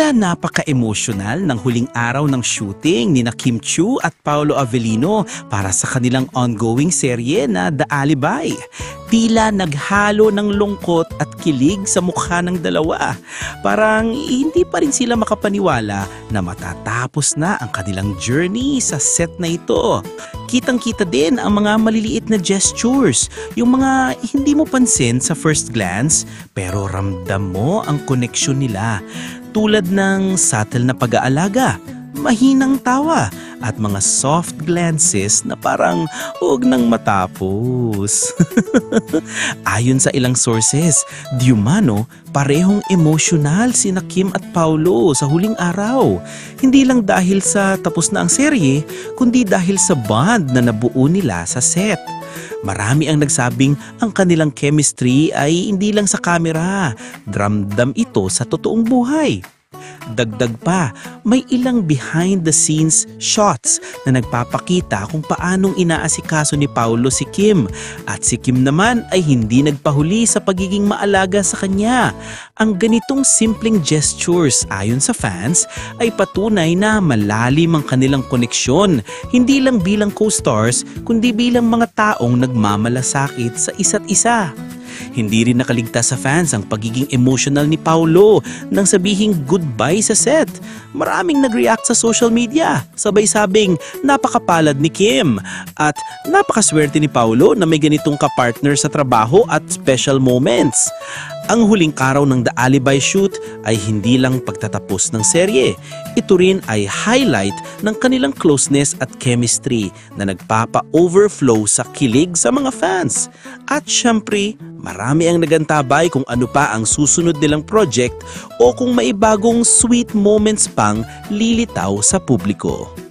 Tila napaka-emosyonal ng huling araw ng shooting ni na Kim Chiu at Paolo Avellino para sa kanilang ongoing serye na The Alibi. Tila naghalo ng lungkot at kilig sa mukha ng dalawa. Parang hindi pa rin sila makapaniwala na matatapos na ang kanilang journey sa set na ito. Kitang-kita din ang mga maliliit na gestures, yung mga hindi mo pansin sa first glance pero ramdam mo ang koneksyon nila. Tulad ng subtle na pag-aalaga, mahinang tawa, at mga soft glances na parang huwag nang matapos. Ayon sa ilang sources, di umano parehong emosyonal sina Kim at Paolo sa huling araw. Hindi lang dahil sa tapos na ang serye, kundi dahil sa bond na nabuo nila sa set. Marami ang nagsabing ang kanilang chemistry ay hindi lang sa kamera, dramdam ito sa totoong buhay. Dagdag pa, may ilang behind-the-scenes shots na nagpapakita kung paanong inaasikaso ni Paolo si Kim at si Kim naman ay hindi nagpahuli sa pagiging maalaga sa kanya. Ang ganitong simpleng gestures ayon sa fans ay patunay na malalim ang kanilang koneksyon, hindi lang bilang co-stars kundi bilang mga taong nagmamalasakit sa isa't isa. Hindi rin nakaligtas sa fans ang pagiging emotional ni Paolo nang sabihing goodbye sa set. Maraming nag-react sa social media, sabay sabing napakapalad ni Kim at napakaswerte ni Paolo na may ganitong kapartner sa trabaho at special moments. Ang huling araw ng The Alibi shoot ay hindi lang pagtatapos ng serye. Ito rin ay highlight ng kanilang closeness at chemistry na nagpapa-overflow sa kilig sa mga fans. At syempre, marami ang nagantabay kung ano pa ang susunod nilang project o kung may bagong sweet moments pang lilitaw sa publiko.